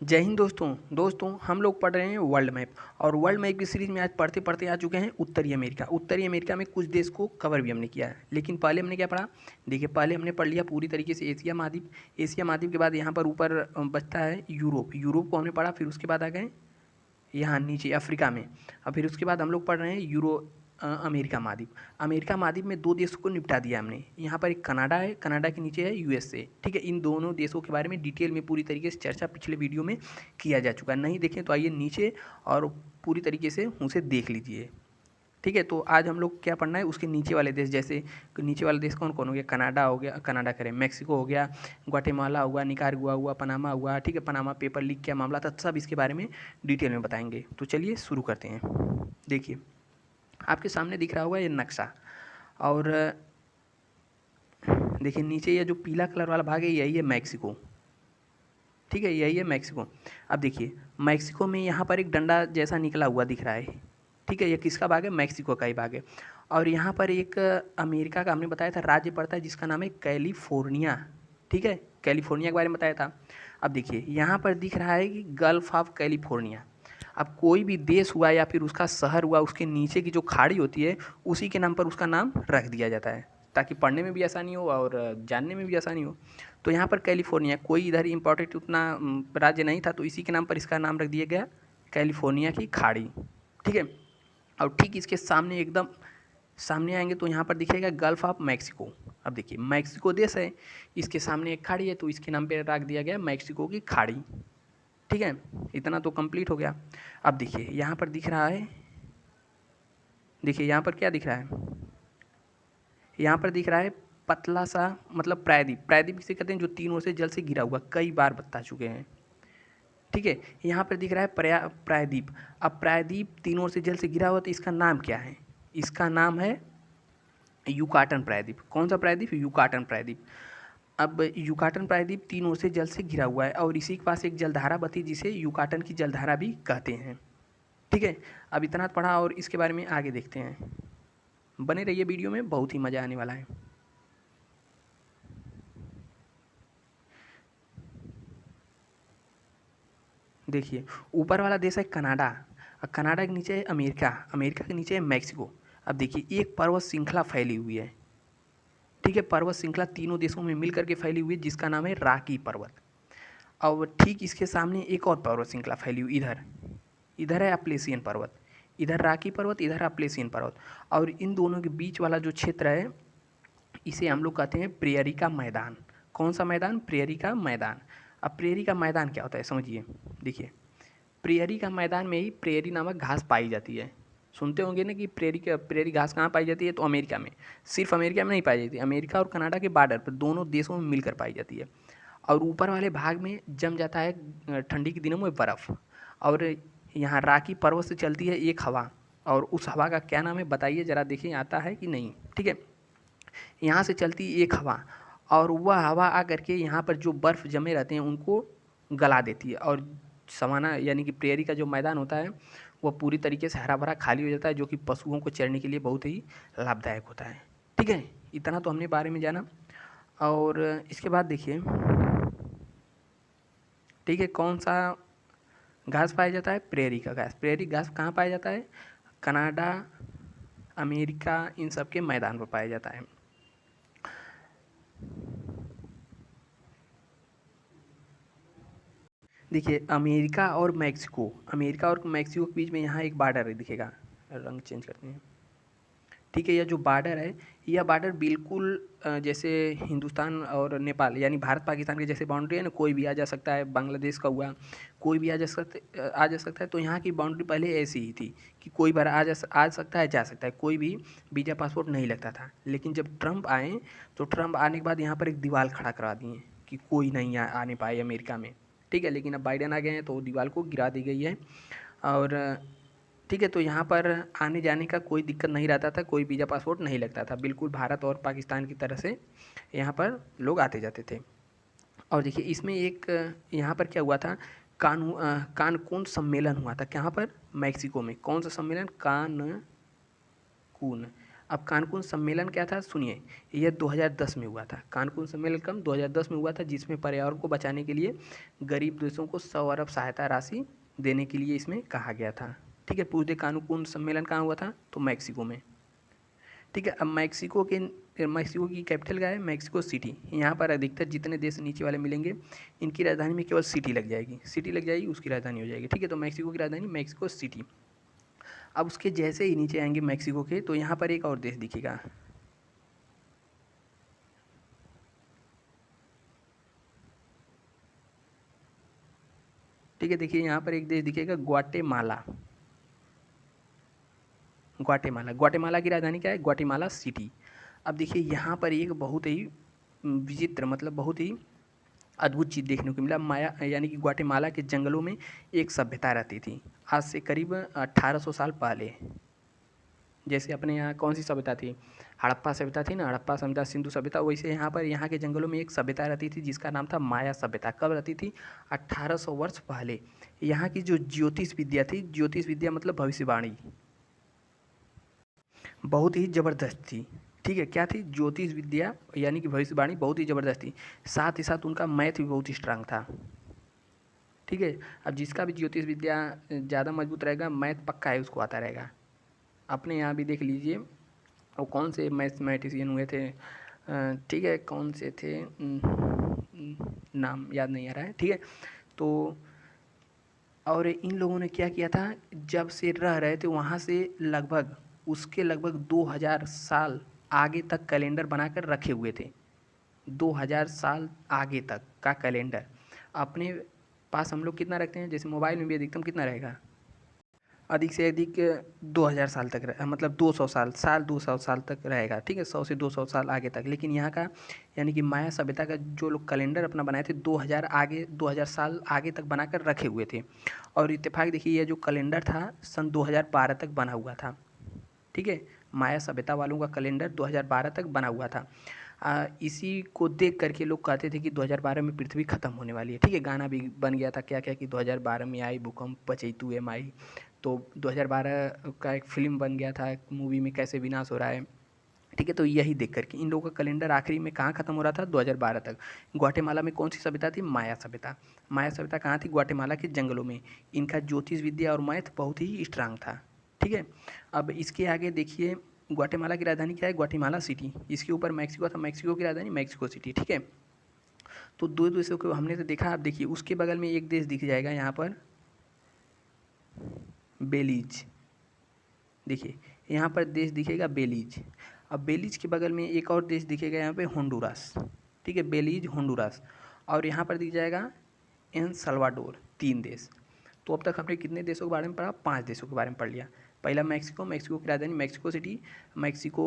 जय हिंद दोस्तों हम लोग पढ़ रहे हैं वर्ल्ड मैप। और वर्ल्ड मैप की सीरीज में आज पढ़ते पढ़ते आ चुके हैं उत्तरी अमेरिका। उत्तरी अमेरिका में कुछ देश को कवर भी हमने किया है, लेकिन पहले हमने क्या पढ़ा। देखिए, पहले हमने पढ़ लिया पूरी तरीके से एशिया महाद्वीप। एशिया महाद्वीप के बाद यहाँ पर ऊपर बचता है यूरोप। यूरोप को हमने पढ़ा, फिर उसके बाद आ गए यहाँ नीचे अफ्रीका में। और फिर उसके बाद हम लोग पढ़ रहे हैं अमेरिका महाद्वीप। अमेरिका महाद्वीप में दो देशों को निपटा दिया हमने। यहाँ पर एक कनाडा है, कनाडा के नीचे है यूएसए। ठीक है, इन दोनों देशों के बारे में डिटेल में पूरी तरीके से चर्चा पिछले वीडियो में किया जा चुका है। नहीं देखें तो आइए नीचे और पूरी तरीके से उसे देख लीजिए। ठीक है, तो आज हम लोग क्या पढ़ना है, उसके नीचे वाले देश। जैसे नीचे वाले देश कौन कौन हो गया, कनाडा हो गया, कनाडा करें, मैक्सिको हो गया, ग्वाटेमाला हुआ, निकारागुआ हुआ, पनामा हुआ। ठीक है, पनामा पेपर लीक क्या मामला था, सब इसके बारे में डिटेल में बताएंगे। तो चलिए शुरू करते हैं। देखिए, आपके सामने दिख रहा होगा ये नक्शा। और देखिए नीचे ये जो पीला कलर वाला भाग है यही है मैक्सिको। ठीक है, यही है मैक्सिको। अब देखिए मैक्सिको में यहाँ पर एक डंडा जैसा निकला हुआ दिख रहा है। ठीक है, ये किसका भाग है, मैक्सिको का ही भाग है। और यहाँ पर एक अमेरिका का हमने बताया था राज्य पड़ता है जिसका नाम है कैलिफोर्निया। ठीक है, कैलिफोर्निया के बारे में बताया था। अब देखिए यहाँ पर दिख रहा है कि गल्फ ऑफ कैलिफोर्निया। अब कोई भी देश हुआ या फिर उसका शहर हुआ, उसके नीचे की जो खाड़ी होती है उसी के नाम पर उसका नाम रख दिया जाता है, ताकि पढ़ने में भी आसानी हो और जानने में भी आसानी हो। तो यहाँ पर कैलिफोर्निया, कोई इधर इम्पोर्टेंट उतना राज्य नहीं था, तो इसी के नाम पर इसका नाम रख दिया गया कैलिफोर्निया की खाड़ी। ठीक है, और ठीक इसके सामने एकदम सामने आएंगे तो यहाँ पर दिखेगा गल्फ ऑफ मैक्सिको। अब देखिए मैक्सिको देश है, इसके सामने एक खाड़ी है, तो इसके नाम पे रख दिया गया मैक्सिको की खाड़ी। ठीक है, इतना तो कंप्लीट हो गया। अब देखिए यहाँ पर दिख रहा है, देखिए यहाँ पर क्या दिख रहा है, यहाँ पर दिख रहा है पतला सा, मतलब प्रायद्वीप। प्रायद्वीप किसे कहते हैं, जो तीन ओर से जल से घिरा हुआ, कई बार बता चुके हैं। ठीक है, यहाँ पर दिख रहा है प्रायद्वीप। अब प्रायद्वीप तीन ओर से जल से घिरा हुआ, तो इसका नाम क्या है, इसका नाम है युकाटन प्रायद्वीप। कौन सा प्रायद्वीप, युकाटन प्रायद्वीप। अब युकाटन प्रायद्वीप तीन ओर से जल से घिरा हुआ है और इसी के पास एक जलधारा बहती है जिसे युकाटन की जलधारा भी कहते हैं। ठीक है, अब इतना पढ़ा और इसके बारे में आगे देखते हैं। बने रहिए वीडियो में, बहुत ही मज़ा आने वाला है। देखिए ऊपर वाला देश है कनाडा, और कनाडा के नीचे है अमेरिका, अमेरिका के नीचे है मैक्सिको। अब देखिए एक पर्वत श्रृंखला फैली हुई है। ठीक है, पर्वत श्रृंखला तीनों देशों में मिल करके फैली हुई है जिसका नाम है रॉकी पर्वत। और ठीक इसके सामने एक और पर्वत श्रृंखला फैली हुई, इधर इधर है अपलेशियन पर्वत। इधर रॉकी पर्वत, इधर अपलेशियन पर्वत। और इन दोनों के बीच वाला जो क्षेत्र है इसे हम लोग कहते हैं प्रेयरी का मैदान। कौन सा मैदान, प्रेयरी का मैदान। अब प्रेयरी का मैदान क्या होता है समझिए। देखिए प्रेयरी का मैदान में ही प्रेयरी नामक घास पाई जाती है। सुनते होंगे ना कि प्रेयरी घास कहाँ पाई जाती है, तो अमेरिका में। सिर्फ अमेरिका में नहीं पाई जाती, अमेरिका और कनाडा के बॉर्डर पर दोनों देशों में मिलकर पाई जाती है। और ऊपर वाले भाग में जम जाता है ठंडी के दिनों में बर्फ़। और यहाँ रॉकी पर्वत से चलती है एक हवा, और उस हवा का क्या नाम है बताइए ज़रा, देखिए आता है कि नहीं। ठीक है, यहाँ से चलती एक हवा, और वह हवा आकर के यहाँ पर जो बर्फ़ जमे रहते हैं उनको गला देती है, और सवाना यानी कि प्रेयरी का जो मैदान होता है वह पूरी तरीके से हरा भरा खाली हो जाता है, जो कि पशुओं को चरने के लिए बहुत ही लाभदायक होता है। ठीक है, इतना तो हमने बारे में जाना। और इसके बाद देखिए, ठीक है, कौन सा घास पाया जाता है, प्रेयरी का घास। प्रेयरी घास कहाँ पाया जाता है, कनाडा, अमेरिका, इन सब के मैदान पर पाया जाता है। देखिए अमेरिका और मैक्सिको के बीच में यहाँ एक बॉर्डर है, दिखेगा, रंग चेंज करते हैं। ठीक है, यह जो बॉर्डर है, यह बॉर्डर बिल्कुल जैसे हिंदुस्तान और नेपाल यानी भारत पाकिस्तान के जैसे बाउंड्री है ना, कोई भी आ जा सकता है, बांग्लादेश का हुआ, कोई भी आ जा सकता है। तो यहाँ की बाउंड्री पहले ऐसी ही थी कि कोई बार आ सकता है, जा सकता है, कोई भी वीज़ा पासपोर्ट नहीं लगता था। लेकिन जब ट्रंप आए तो ट्रंप आने के बाद यहाँ पर एक दीवार खड़ा करा दिए कि कोई नहीं आने पाए अमेरिका में। ठीक है, लेकिन अब बाइडेन आ गए हैं तो दीवार को गिरा दी गई है। और ठीक है, तो यहाँ पर आने जाने का कोई दिक्कत नहीं रहता था, कोई वीज़ा पासपोर्ट नहीं लगता था, बिल्कुल भारत और पाकिस्तान की तरह से यहाँ पर लोग आते जाते थे। और देखिए इसमें एक यहाँ पर क्या हुआ था, कानकून सम्मेलन हुआ था। कहाँ पर, मैक्सिको में। कौन सा सम्मेलन, कानकून। अब कानकून सम्मेलन क्या था सुनिए, यह 2010 में हुआ था। कानकून सम्मेलन कब? 2010 में हुआ था, जिसमें पर्यावरण को बचाने के लिए गरीब देशों को 100 अरब सहायता राशि देने के लिए इसमें कहा गया था। ठीक है, पूछते कानकून सम्मेलन कहाँ हुआ था? तो मैक्सिको में। ठीक है, अब मैक्सिको की कैपिटल क्या है? Mexico city. यहाँ पर अधिकतर जितने देश नीचे वाले मिलेंगे, इनकी राजधानी में केवल सिटी लग जाएगी, सिटी लग जाएगी, उसकी राजधानी हो जाएगी। ठीक है, तो मैक्सिको की राजधानी मैक्सिको सिटी। अब उसके जैसे ही नीचे आएंगे मैक्सिको के, तो यहाँ पर एक और देश दिखेगा। ठीक है, देखिए यहाँ पर एक देश दिखेगा, ग्वाटेमाला। ग्वाटेमाला की राजधानी क्या है? Guatemala city. अब देखिए यहाँ पर एक बहुत ही विचित्र, मतलब बहुत ही अद्भुत चीज़ देखने को मिला। माया यानी कि ग्वाटेमाला के जंगलों में एक सभ्यता रहती थी, आज से करीब 1800 साल पहले। जैसे अपने यहाँ कौन सी सभ्यता थी? हड़प्पा सभ्यता थी ना, हड़प्पा सभ्यता, सिंधु सभ्यता। वैसे यहाँ पर यहाँ के जंगलों में एक सभ्यता रहती थी जिसका नाम था माया सभ्यता। कब रहती थी? 1800 वर्ष पहले। यहाँ की जो ज्योतिष विद्या थी, ज्योतिष विद्या मतलब भविष्यवाणी, बहुत ही ज़बरदस्त थी। ठीक है, क्या थी? ज्योतिष विद्या यानी कि भविष्यवाणी बहुत ही ज़बरदस्त थी। साथ ही साथ उनका मैथ भी बहुत ही स्ट्रांग था। ठीक है, अब जिसका भी ज्योतिष विद्या ज़्यादा मजबूत रहेगा, मैथ पक्का है उसको आता रहेगा। अपने यहाँ भी देख लीजिए, वो कौन से मैथमेटिशियन हुए थे, ठीक है, कौन से थे, नाम याद नहीं आ रहा है। ठीक है, तो और इन लोगों ने क्या किया था, जब से रह रहे थे वहाँ से लगभग 2000 साल आगे तक कैलेंडर बनाकर रखे हुए थे। 2000 साल आगे तक का कैलेंडर अपने पास हम लोग कितना रखते हैं? जैसे मोबाइल में भी अधिकतम कितना रहेगा? अधिक से अधिक 2000 साल तक मतलब 200 साल 200 साल तक रहेगा। ठीक है, 100 से 200 साल आगे तक। लेकिन यहाँ का यानी कि माया सभ्यता का जो लोग कैलेंडर अपना बनाए थे, 2000 साल आगे तक बनाकर रखे हुए थे। और इत्तेफाक देखिए, यह जो कैलेंडर था सन 2012 तक बना हुआ था। ठीक है, माया सभ्यता वालों का कैलेंडर 2012 तक बना हुआ था। इसी को देख करके लोग कहते थे कि 2012 में पृथ्वी खत्म होने वाली है। ठीक है, गाना भी बन गया था क्या क्या कि 2012 में आई भूकंप पचैतू एम आई। तो 2012 का एक फिल्म बन गया था, मूवी में कैसे विनाश हो रहा है। ठीक है, तो यही देख करके इन लोगों का कैलेंडर आखिरी में कहाँ खत्म हो रहा था? 2012 तक। ग्वाटेमाला में कौन सी सभ्यता थी? माया सभ्यता। माया सभ्यता कहाँ थी? ग्वाटेमाला के जंगलों में। इनका ज्योतिष विद्या और मैथ बहुत ही स्ट्रांग था। ठीक है, अब इसके आगे देखिए, ग्वाटेमाला की राजधानी क्या है? Guatemala city. इसके ऊपर मैक्सिको था, मैक्सिको की राजधानी मैक्सिको सिटी। ठीक है, तो दो देशों को हमने तो देखा। आप देखिए उसके बगल में एक देश दिख जाएगा यहाँ पर, बेलीज। देखिए यहाँ पर देश दिखेगा बेलीज। अब बेलीज के बगल में एक और देश दिखेगा यहाँ पे, होंडुरास। ठीक है, बेलीज, होंडुरास। और यहाँ पर दिख जाएगा एल सल्वाडोर। 3 देश। तो अब तक हमने कितने देशों के बारे में पढ़ा? 5 देशों के बारे में पढ़ लिया। पहला मैक्सिको, मैक्सिको की राजधानी मैक्सिको सिटी। मैक्सिको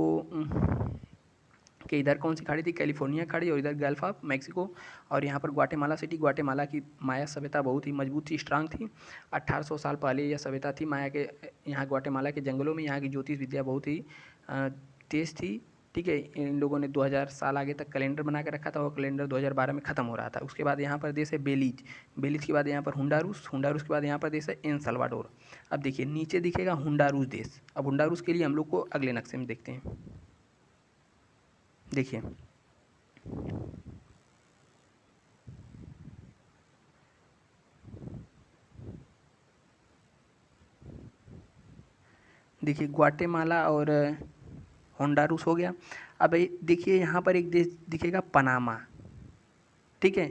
कि इधर कौन सी खाड़ी थी? कैलिफोर्निया खाड़ी। और इधर गल्फ ऑफ मैक्सिको। और यहाँ पर ग्वाटेमाला सिटी। ग्वाटेमाला की माया सभ्यता बहुत ही मजबूत थी, स्ट्रांग थी। 1800 साल पहले यह सभ्यता थी माया के। यहाँ ग्वाटेमाला के जंगलों में यहाँ की ज्योतिष विद्या बहुत ही तेज थी। ठीक है, इन लोगों ने 2000 साल आगे तक कैलेंडर बना के रखा था, और कैलेंडर 2012 में ख़त्म हो रहा था। उसके बाद यहाँ पर देश है बेलीज। बेलीज के बाद यहाँ पर हुंडारूस। हुंडारूस के बाद यहाँ पर देश है एल सल्वाडोर। अब देखिए नीचे दिखेगा हुंडारूस देश। अब हुंडारूस के लिए हम लोग को अगले नक्शे में देखते हैं। देखिए देखिए ग्वाटेमाला और होंडारूस हो गया। अब देखिए यहाँ पर एक देश दिखेगा, पनामा। ठीक है,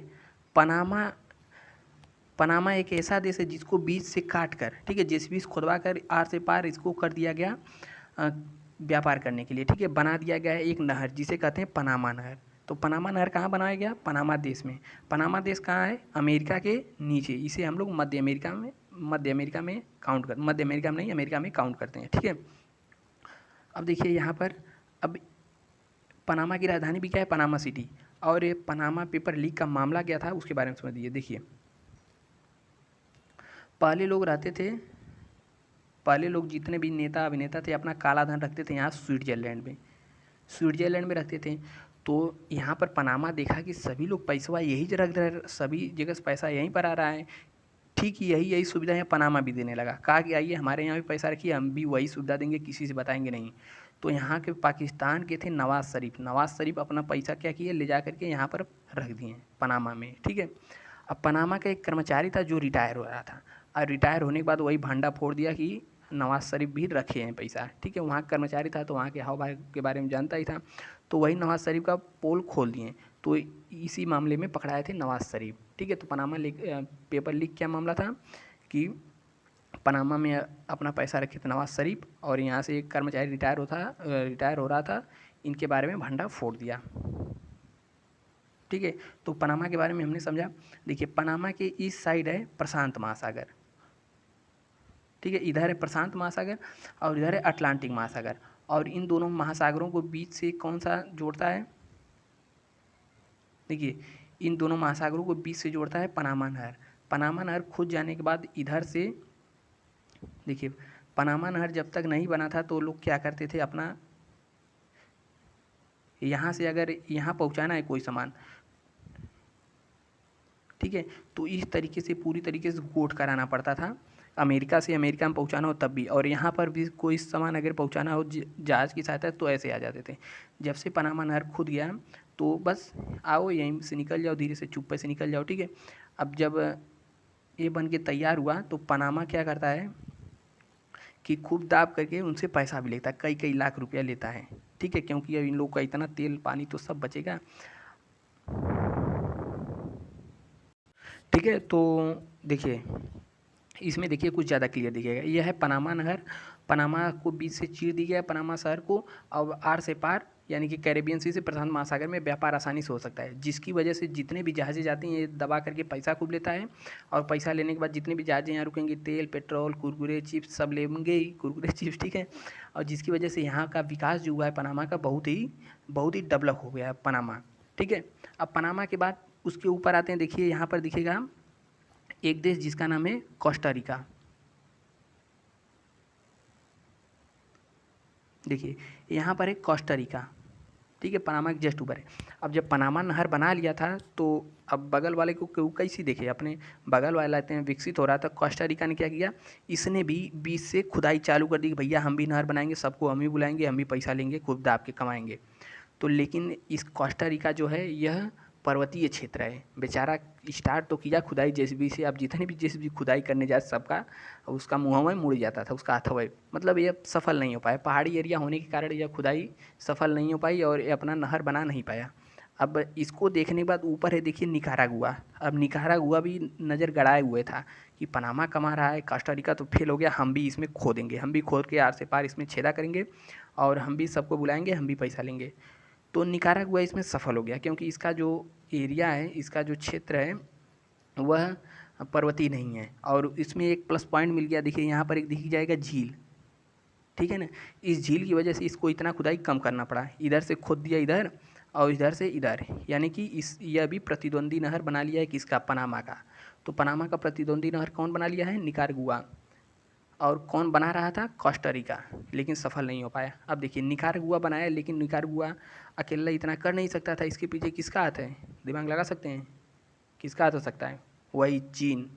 पनामा। पनामा एक ऐसा देश है जिसको बीच से काट कर, ठीक है, जेसीबी से खुदवा कर आर से पार इसको कर दिया गया व्यापार करने के लिए। ठीक है, बना दिया गया है एक नहर जिसे कहते हैं पनामा नहर। तो पनामा नहर कहाँ बनाया गया? पनामा देश में। पनामा देश कहाँ है? अमेरिका के नीचे। इसे हम लोग मध्य अमेरिका में काउंट कर, मध्य अमेरिका में नहीं, अमेरिका में काउंट करते हैं। ठीक है, अब देखिए यहाँ पर, अब पनामा की राजधानी भी क्या है? Panama city. और ये पनामा पेपर लीक का मामला क्या था उसके बारे में समझ लीजिए। देखिए पहले लोग रहते थे, पहले लोग जितने भी नेता अभिनेता थे अपना काला धन रखते थे यहाँ स्विट्जरलैंड में रखते थे। तो यहाँ पर पनामा देखा कि सभी लोग पैसा यही रख रहे, सभी जगह से पैसा यहीं पर आ रहा है। ठीक यही सुविधा है, पनामा भी देने लगा। कहा कि आइए हमारे यहाँ भी पैसा रखिए, हम भी वही सुविधा देंगे, किसी से बताएंगे नहीं। तो यहाँ के पाकिस्तान के थे नवाज़ शरीफ। नवाज़ शरीफ अपना पैसा क्या किए, ले जा करके यहाँ पर रख दिए पनामा में, ठीक है। अब पनामा का एक कर्मचारी था जो रिटायर हो रहा था, और रिटायर होने के बाद वही भंडा फोड़ दिया कि नवाज़ शरीफ भी रखे हैं पैसा, ठीक है। वहाँ का कर्मचारी था तो वहाँ के हाव भाव के बारे में जानता ही था, तो वही नवाज़ शरीफ का पोल खोल दिए। तो इसी मामले में पकड़ाए थे नवाज़ शरीफ, ठीक है। तो पनामा पेपर लीक क्या मामला था कि पनामा में अपना पैसा रखे थे नवाज़ शरीफ, और यहाँ से एक कर्मचारी रिटायर हो रहा था, इनके बारे में भंडा फोड़ दिया, ठीक है। तो पनामा के बारे में हमने समझा। देखिए पनामा के इस साइड है प्रशांत महासागर, ठीक है, इधर है प्रशांत महासागर और इधर है अटलांटिक महासागर, और इन दोनों महासागरों को बीच से कौन सा जोड़ता है, देखिए इन दोनों महासागरों को बीच से जोड़ता है पनामा नहर। पनामा नहर खुद जाने के बाद इधर से, देखिए पनामा नहर जब तक नहीं बना था तो लोग क्या करते थे, अपना यहाँ से अगर यहाँ पहुँचाना है कोई सामान, ठीक है, तो इस तरीके से पूरी तरीके से गोट कराना पड़ता था, अमेरिका से अमेरिका में पहुंचाना हो तब भी, और यहाँ पर भी कोई सामान अगर पहुंचाना हो जहाज़ की सहायता तो ऐसे आ जाते थे। जब से पनामा नहर खुद गया तो बस आओ यहीं से निकल जाओ, धीरे से चुप्पे से निकल जाओ, ठीक है। अब जब ये बन के तैयार हुआ तो पनामा क्या करता है कि खूब दाब करके उनसे पैसा भी लेता है, कई कई लाख रुपया लेता है, ठीक है, क्योंकि अब इन लोगों का इतना तेल पानी तो सब बचेगा, ठीक है। तो देखिए इसमें देखिए कुछ ज़्यादा क्लियर दिखेगा, यह है पनामा नहर, पनामा को बीच से चीर दी गया है पनामा शहर को। अब आर से पार यानी कि कैरेबियन सी से प्रशांत महासागर में व्यापार आसानी से हो सकता है, जिसकी वजह से जितने भी जहाज़ें जाती हैं ये दबा करके पैसा खूब लेता है, और पैसा लेने के बाद जितने भी जहाज़ें यहाँ रुकेंगे तेल पेट्रोल कुरकुरे चिप्स सब लेंगे ही, कुरकुरे चिप्स, ठीक है। और जिसकी वजह से यहाँ का विकास जो हुआ है पनामा का बहुत ही डेवलप हो गया है पनामा, ठीक है। अब पनामा के बाद उसके ऊपर आते हैं, देखिए यहाँ पर दिखेगा एक देश जिसका नाम है कोस्टा रिका, देखिए यहाँ पर है कोस्टा रिका, ठीक है, पनामा के जस्ट ऊपर है। अब जब पनामा नहर बना लिया था तो अब बगल वाले को क्यों कैसी देखे, अपने बगल वाला लेते हैं विकसित हो रहा था, कोस्टा रिका ने क्या किया, इसने भी बीच से खुदाई चालू कर दी कि भैया हम भी नहर बनाएंगे, सबको हम ही बुलाएंगे, हम भी पैसा लेंगे, खूब दाब के कमाएंगे। तो लेकिन इस कोस्टा रिका जो है यह पर्वतीय क्षेत्र है, बेचारा स्टार्ट तो किया खुदाई जेसीबी से, अब जितने भी जेसीबी खुदाई करने जाए सबका उसका मुँह में मुड़ जाता था, उसका हथवा, मतलब ये सफल नहीं हो पाया, पहाड़ी एरिया होने के कारण यह खुदाई सफल नहीं हो पाई और ये अपना नहर बना नहीं पाया। अब इसको देखने के बाद ऊपर है देखिए निकारागुआ, अब निकारागुआ भी नज़र गड़ाए हुए था कि पनामा कमा रहा है, कोस्टा रिका तो फेल हो गया, हम भी इसमें खोदेंगे, हम भी खोद के आर से पार इसमें छेदा करेंगे और हम भी सबको बुलाएंगे, हम भी पैसा लेंगे। तो निकारागुआ इसमें सफल हो गया क्योंकि इसका जो एरिया है, इसका जो क्षेत्र है वह पर्वतीय नहीं है, और इसमें एक प्लस पॉइंट मिल गया, देखिए यहाँ पर एक दिख जाएगा झील, ठीक है ना। इस झील की वजह से इसको इतना खुदाई कम करना पड़ा, इधर से खोद दिया इधर और इधर से इधर, यानी कि इस यह भी प्रतिद्वंदी नहर बना लिया है किसका, पनामा का। तो पनामा का प्रतिद्वंदी नहर कौन बना लिया है, निकारागुआ, और कौन बना रहा था, कोस्टा रिका, लेकिन सफल नहीं हो पाया। अब देखिए निकारागुआ बनाया, लेकिन निकारागुआ अकेला इतना कर नहीं सकता था, इसके पीछे किसका हाथ है, दिमाग लगा सकते हैं, किसका हाथ हो सकता है, वही चीन।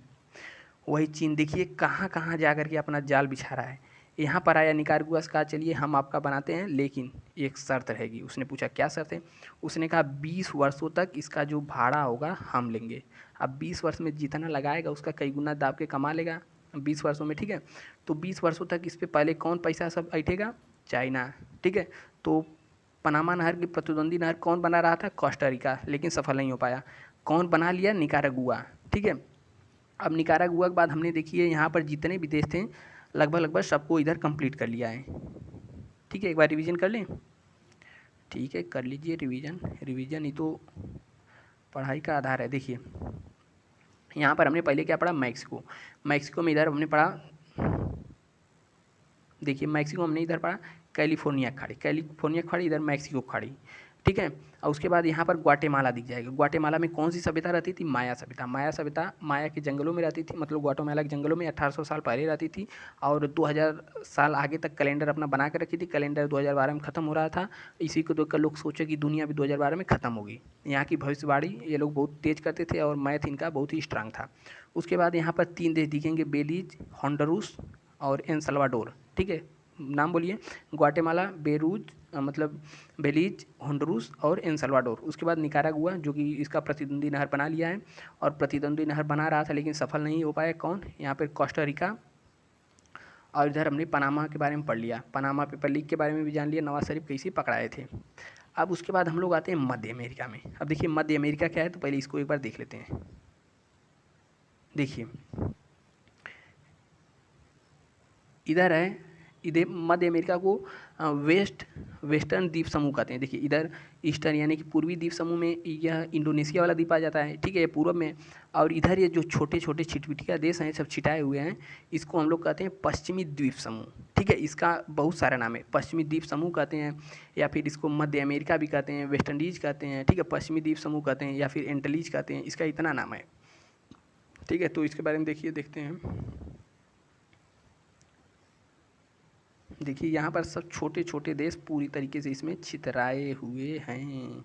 वही चीन देखिए कहाँ कहाँ जा कर के अपना जाल बिछा रहा है। यहाँ पर आया निकारागुआ से कहा चलिए हम आपका बनाते हैं, लेकिन एक शर्त रहेगी। उसने पूछा क्या शर्त है, उसने कहा 20 वर्षों तक इसका जो भाड़ा होगा हम लेंगे। अब 20 वर्ष में जितना लगाएगा उसका कई गुना दाब के कमा लेगा 20 वर्षों में, ठीक है। तो 20 वर्षों तक इस पर पहले कौन पैसा सब ऐठेगा, चाइना, ठीक है। तो पनामा नहर की प्रतिद्वंदी नहर कौन बना रहा था, कोस्टा रिका, लेकिन सफल नहीं हो पाया। कौन बना लिया, निकारागुआ, ठीक है। अब निकारागुआ के बाद हमने देखिए यहाँ पर जितने भी देश थे लगभग सबको इधर कंप्लीट कर लिया है, ठीक है। एक बार रिवीजन कर लें, ठीक है, कर लीजिए रिवीजन, रिवीजन ही तो पढ़ाई का आधार है। देखिए यहाँ पर हमने पहले क्या पढ़ा, मैक्सिको, मैक्सिको में इधर हमने पढ़ा, देखिए मैक्सिको हमने इधर पढ़ा कैलिफोर्निया खाड़ी, कैलिफोर्निया खाड़ी इधर मैक्सिको खाड़ी, ठीक है। और उसके बाद यहाँ पर ग्वाटेमाला दिख जाएगा। ग्वाटेमाला में कौन सी सभ्यता रहती थी, माया सभ्यता। माया सभ्यता माया के जंगलों में रहती थी, मतलब ग्वाटेमाला के जंगलों में 1800 साल पहले रहती थी, और 2000 साल आगे तक कैलेंडर अपना बना कर रखी थी। कैलेंडर 2012 में ख़त्म हो रहा था, इसी को देखकर लोग सोचे कि दुनिया भी 2012 में ख़त्म होगी। यहाँ की भविष्यवाणी ये लोग बहुत तेज करते थे और मैथ इनका बहुत ही स्ट्रांग था। उसके बाद यहाँ पर 3 देश दिखेंगे, बेलीज, होंडुरास और एल सल्वाडोर, ठीक है, नाम बोलिए। ग्वाटेमाला, मतलब बेलीज, होंडुरास और एल साल्वाडोर। उसके बाद निकारागुआ जो कि इसका प्रतिद्वंदी नहर बना लिया है, और प्रतिद्वंदी नहर बना रहा था लेकिन सफल नहीं हो पाया। कौन? यहाँ पे कोस्टा रिका। और इधर हमने पनामा के बारे में पढ़ लिया, पनामा पेपर लीक के बारे में भी जान लिया, नवाज शरीफ कैसे पकड़ाए थे। अब उसके बाद हम लोग आते हैं मध्य अमेरिका में। अब देखिए मध्य अमेरिका क्या है, तो पहले इसको एक बार देख लेते हैं। देखिए इधर है, इधर मध्य अमेरिका को वेस्टर्न द्वीप समूह कहते हैं। देखिए इधर ईस्टर्न यानी कि पूर्वी द्वीप समूह में यह इंडोनेशिया वाला द्वीप आ जाता है, ठीक है, ये पूर्व में। और इधर ये जो छोटे छोटे छिटपिटिया देश हैं, सब छिटाए हुए हैं, इसको हम लोग कहते हैं पश्चिमी द्वीप समूह, ठीक है। इसका बहुत सारा नाम है, पश्चिमी द्वीप समूह कहते हैं, या फिर इसको मध्य अमेरिका भी कहते हैं, वेस्ट इंडीज कहते हैं, ठीक है, पश्चिमी द्वीप समूह कहते हैं, या फिर एंटीलीज कहते हैं। इसका इतना नाम है, ठीक है। तो इसके बारे में देखते हैं। देखिए यहाँ पर सब छोटे छोटे देश पूरी तरीके से इसमें छितराए हुए हैं।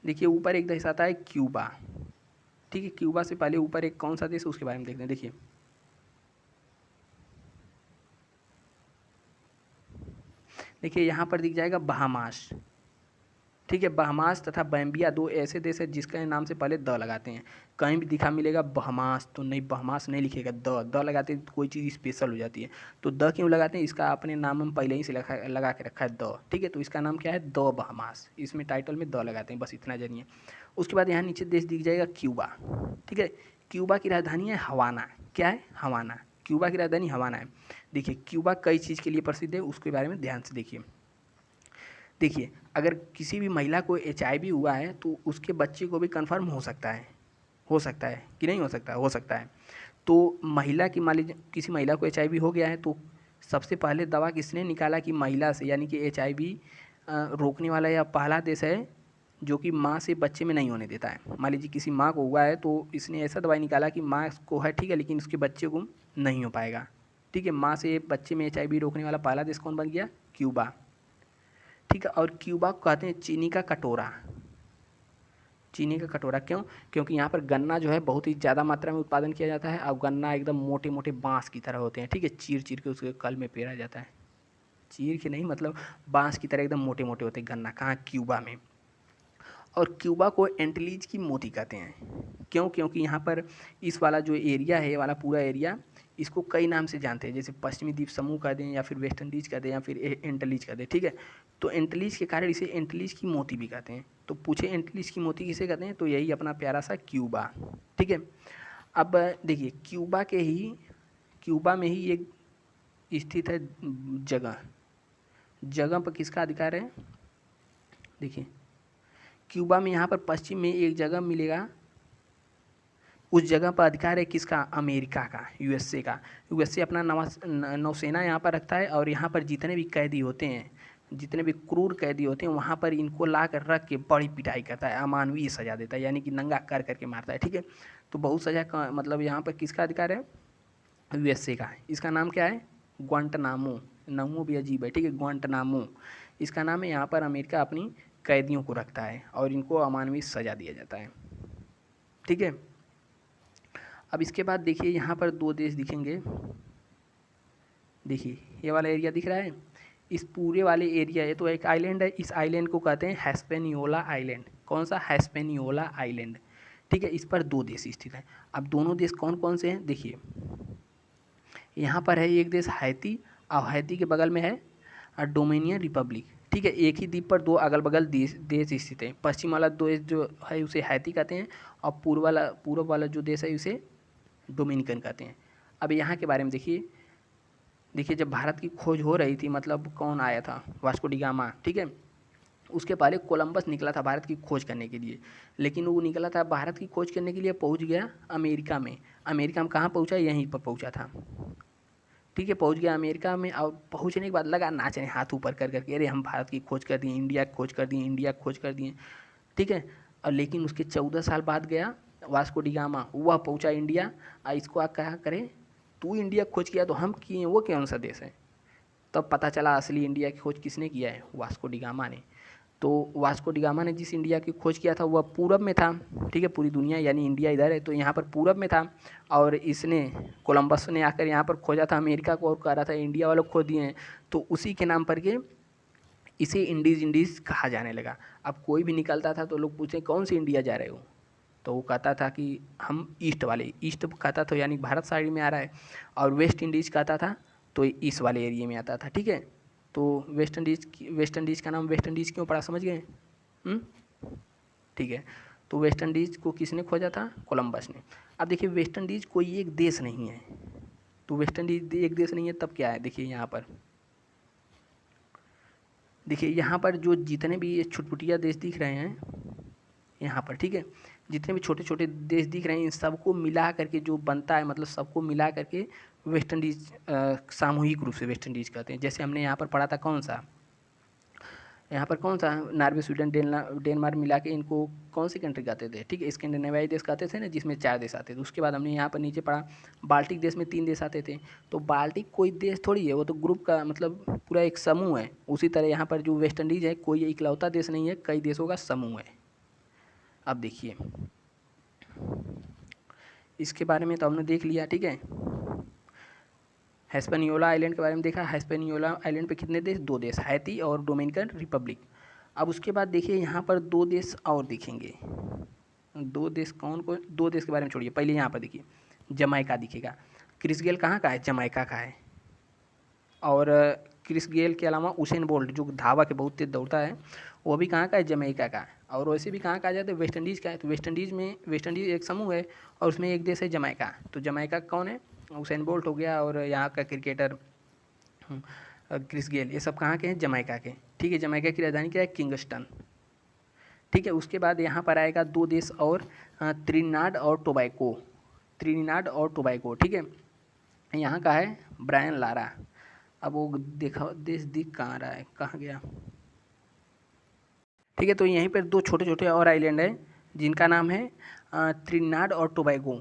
देखिए ऊपर एक देश आता है क्यूबा, ठीक है। क्यूबा से पहले ऊपर एक कौन सा देश है उसके बारे में देखते हैं। देखिए यहाँ पर दिख जाएगा बहामास, ठीक है। बहामास तथा बैम्बिया दो ऐसे देश है जिसके नाम से पहले द लगाते हैं। कहीं भी दिखा मिलेगा बहामास तो नहीं, बहामास नहीं लिखेगा, द लगाते हैं तो कोई चीज़ स्पेशल हो जाती है। तो द क्यों लगाते हैं, इसका अपने नाम हम पहले ही से लगा के रखा है द, ठीक है। तो इसका नाम क्या है, द बहामास, इसमें टाइटल में द लगाते हैं, बस इतना जानिए। उसके बाद यहाँ नीचे देश दिख जाएगा क्यूबा, ठीक है। क्यूबा की राजधानी है हवाना। क्या है? हवाना। क्यूबा की राजधानी हवाना है। देखिए क्यूबा कई चीज़ के लिए प्रसिद्ध है, उसके बारे में ध्यान से देखिए अगर किसी भी महिला को HIV हुआ है तो उसके बच्चे को भी कन्फर्म हो सकता है कि नहीं हो सकता? हो सकता है। तो महिला की मान लीजिए किसी महिला को HIV हो गया है तो सबसे पहले दवा किसने निकाला कि महिला से, यानी कि HIV रोकने वाला या पहला देश है जो कि माँ से बच्चे में नहीं होने देता है। मान लीजिए किसी माँ को हुआ है तो इसने ऐसा दवाई निकाला कि माँ को है, ठीक है, लेकिन उसके बच्चे को नहीं हो पाएगा, ठीक है। माँ से बच्चे में HIV रोकने वाला पहला देश कौन बन गया? क्यूबा, ठीक है। और क्यूबा को कहते हैं चीनी का कटोरा। चीनी का कटोरा क्यों? क्योंकि यहाँ पर गन्ना जो है बहुत ही ज़्यादा मात्रा में उत्पादन किया जाता है, और गन्ना एकदम मोटे मोटे बांस की तरह होते हैं, ठीक है। चीर चीर के उसके कल में पेरा जाता है, चीर के नहीं, मतलब बांस की तरह एकदम मोटे मोटे होते हैं गन्ना। कहाँ? क्यूबा में। और क्यूबा को एंटीलीज की मोती कहते हैं। क्यों? क्योंकि यहाँ पर इस वाला जो एरिया है, ये वाला पूरा एरिया, इसको कई नाम से जानते हैं, जैसे पश्चिमी द्वीप समूह कह दें, या फिर वेस्ट इंडीज कह दें, या फिर एंटीलीज कह दें, ठीक है। तो एंटीलीज के कारण इसे एंटीलीज की मोती भी कहते हैं। तो पूछे एंटीलीज की मोती किसे कहते हैं, तो यही अपना प्यारा सा क्यूबा, ठीक है। अब देखिए क्यूबा में ही एक स्थित है जगह पर किसका अधिकार है? देखिए क्यूबा में यहाँ पर पश्चिम में एक जगह मिलेगा, उस जगह पर अधिकार है किसका? अमेरिका का, USA का। USA अपना नौसेना यहाँ पर रखता है, और यहाँ पर जितने भी कैदी होते हैं, जितने भी क्रूर कैदी होते हैं, वहाँ पर इनको ला कर रख के बड़ी पिटाई करता है, अमानवीय सज़ा देता है, यानी कि नंगा कर करके मारता है, ठीक है। तो बहुत सज़ा का मतलब यहाँ पर किसका अधिकार है? USA का। इसका नाम क्या है? ग्वांटनामो। नामो भी अजीब है, ठीक है, ग्वांटनामो इसका नाम है। यहाँ पर अमेरिका अपनी कैदियों को रखता है और इनको अमानवीय सज़ा दिया जाता है, ठीक है। अब इसके बाद देखिए यहाँ पर दो देश दिखेंगे। देखिए ये वाला एरिया दिख रहा है, इस पूरे वाले एरिया, ये तो एक आइलैंड है, इस आइलैंड को कहते हैं हिस्पैनियोला आइलैंड। कौन सा? हिस्पैनियोला आइलैंड, ठीक है। इस पर दो देश स्थित हैं। अब दोनों देश कौन कौन से हैं? देखिए यहाँ पर है एक देश हैती, और हैती के बगल में है डोमिनियन रिपब्लिक, ठीक है। एक ही द्वीप पर दो अगल बगल देश स्थित हैं। पश्चिम वाला देश जो है उसे हैती कहते हैं, और पूर्व वाला जो देश है उसे डोमिनिकन कहते हैं। अब यहाँ के बारे में देखिए जब भारत की खोज हो रही थी, मतलब कौन आया था? वास्को डी गामा, ठीक है। उसके पहले कोलंबस निकला था भारत की खोज करने के लिए, लेकिन वो निकला था भारत की खोज करने के लिए, पहुंच गया अमेरिका में। अमेरिका में कहाँ पहुंचा? यहीं पर पहुंचा था, ठीक है। पहुंच गया अमेरिका में, और पहुंचने के बाद लगा नाचने हाथ ऊपर कर करके, अरे हम भारत की खोज कर दिए, इंडिया की खोज कर दिए, इंडिया की खोज कर दिए, ठीक है। और लेकिन उसके 14 साल बाद गया वास्को डी गामा, वह पहुंचा इंडिया। इसको आप क्या करें, तू इंडिया खोज किया तो हम किए, वो कौन सा देश है? तब पता चला असली इंडिया की खोज किसने किया है? वास्को डी गामा ने। तो वास्को डी गामा ने जिस इंडिया की खोज किया था वह पूरब में था, ठीक है, पूरी दुनिया यानी इंडिया इधर है तो यहाँ पर पूरब में था, और इसने कोलंबस ने आकर यहाँ पर खोजा था अमेरिका को और कह रहा था इंडिया वालों खो दिए हैं, तो उसी के नाम पर के इसे इंडीज़ कहा जाने लगा। अब कोई भी निकलता था तो लोग पूछे कौन सी इंडिया जा रहे हो, तो वो कहता था कि हम ईस्ट वाले, ईस्ट कहता था यानी भारत साइड में आ रहा है, और वेस्ट इंडीज़ कहता था तो इस वाले एरिया में आता था, ठीक है। तो वेस्ट इंडीज़ का नाम वेस्ट इंडीज़ क्यों पड़ा, समझ गए? ठीक है। तो वेस्ट इंडीज़ को किसने खोजा था? कोलंबस ने। अब देखिए वेस्ट इंडीज़ कोई एक देश नहीं है, तो वेस्ट इंडीज़ एक देश नहीं है तब क्या है, देखिए यहाँ पर, देखिए यहाँ पर जो जितने भी ये छुटपुटिया देश दिख रहे हैं यहाँ पर, ठीक है, जितने भी छोटे छोटे देश दिख रहे हैं इन सबको मिला करके जो बनता है, मतलब सबको मिला करके वेस्ट इंडीज़ सामूहिक रूप से वेस्ट इंडीज़ कहते हैं। जैसे हमने यहाँ पर पढ़ा था कौन सा, यहाँ पर कौन सा नॉर्वे स्वीडन डेनमार्क मिला के इनको कौन सी कंट्री कहते थे, ठीक है, स्कैंडिनेवियाई देश कहते थे ना, जिसमें 4 देश आते थे। उसके बाद हमने यहाँ पर नीचे पढ़ा बाल्टिक देश में 3 देश आते थे। तो बाल्टिक कोई देश थोड़ी है, वो तो ग्रुप का मतलब पूरा एक समूह है। उसी तरह यहाँ पर जो वेस्ट इंडीज़ है कोई इकलौता देश नहीं है, कई देशों का समूह है। अब देखिए इसके बारे में तो हमने देख लिया, ठीक है। हिस्पैनियोला आइलैंड के बारे में देखा। हिस्पैनियोला आइलैंड पे कितने देश? 2 देश, हैती और डोमिनिकन रिपब्लिक। अब उसके बाद देखिए यहाँ पर 2 देश और दिखेंगे। 2 देश कौन कौन? 2 देश के बारे में छोड़िए, पहले यहाँ पर देखिए जमाइका दिखेगा। क्रिस गेल कहाँ का है? जमाइका का है। और क्रिस गेल के अलावा उसेन बोल्ट जो धावा के बहुत तेज दौड़ता है वो भी कहाँ का है? जमैका का है। और वैसे भी कहाँ का आ जाता है? वेस्ट इंडीज़ का है। तो वेस्ट इंडीज़ एक समूह है और उसमें एक देश है जमैका। तो जमैका कौन है? उसेन बोल्ट हो गया, और यहाँ का क्रिकेटर क्रिस गेल, ये सब कहाँ के हैं? जमैका के, ठीक है। जमैका की राजधानी क्या है? किंगस्टन, ठीक है। उसके बाद यहाँ पर आएगा 2 देश और, त्रिनिदाद और टोबैगो, त्रिनिदाद और टोबैगो, ठीक है। यहाँ का है ब्रायन लारा। अब वो देखा देश दिख कहाँ रहा है, कहाँ गया, ठीक है। तो यहीं पर 2 छोटे छोटे और आइलैंड है जिनका नाम है त्रिनिदाद और टोबैगो,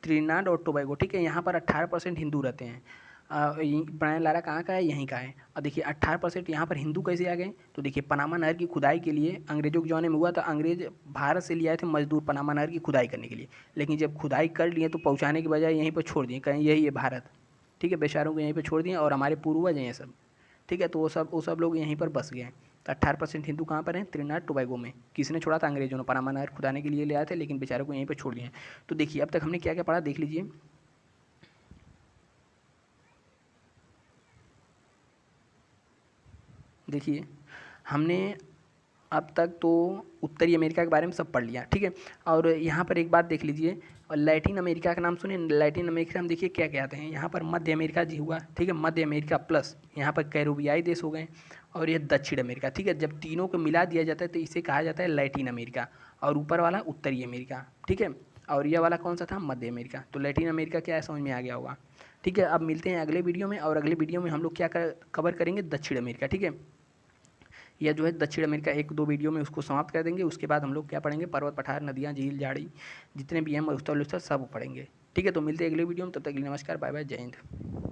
त्रिनिदाद और टोबैगो, ठीक है। यहाँ पर 18% हिंदू रहते हैं। ब्रायन लारा कहाँ का है? यहीं का है। और देखिए 18% यहाँ पर हिंदू कैसे आ गए? तो देखिए पनामा नहर की खुदाई के लिए अंग्रेजों के ज़माने में हुआ था, अंग्रेज भारत से ले आए थे मजदूर पनामा नहर की खुदाई करने के लिए, लेकिन जब खुदाई कर लिए तो पहुँचाने के बजाय यहीं पर छोड़ दिए, कहीं यही है भारत, ठीक है। बेचारों को यहीं पर छोड़ दिए और हमारे पूर्वज हैं ये सब, ठीक है। तो वो सब लोग यहीं पर बस गए। तो 18% हिंदू कहाँ पर हैं? त्रिनिदाद टोबैगो में। किसने छोड़ा था? अंग्रेजों ने। पनामा नहर खुदाने के लिए ले आए थे लेकिन बेचारों को यहीं पर छोड़ दिए। तो देखिए अब तक हमने क्या क्या पढ़ा, देख लीजिए। देखिए हमने अब तक तो उत्तरी अमेरिका के बारे में सब पढ़ लिया, ठीक है। और यहाँ पर एक बात देख लीजिए, और लैटिन अमेरिका का नाम सुने। लैटिन अमेरिका में देखिए क्या क्या आते हैं। यहाँ पर मध्य अमेरिका जी हुआ, ठीक है, मध्य अमेरिका प्लस यहाँ पर कैरिबियाई देश हो गए, और ये दक्षिण अमेरिका, ठीक है। जब तीनों को मिला दिया जाता है तो इसे कहा जाता है लैटिन अमेरिका, और ऊपर वाला उत्तरी अमेरिका, ठीक है। और यह वाला कौन सा था? मध्य अमेरिका। तो लैटिन अमेरिका क्या है, समझ में आ गया होगा, ठीक है। अब मिलते हैं अगले वीडियो में, और अगले वीडियो में हम लोग क्या कवर करेंगे? दक्षिण अमेरिका, ठीक है। या जो है दक्षिण अमेरिका 1-2 वीडियो में उसको समाप्त कर देंगे। उसके बाद हम लोग क्या पढ़ेंगे? पर्वत, पठार, नदियाँ, झील, झाड़ी जितने भी हैं, मरुस्थल सब पढ़ेंगे, ठीक है। तो मिलते हैं अगले वीडियो में, तब तक के लिए नमस्कार, बाय बाय, जय हिंद।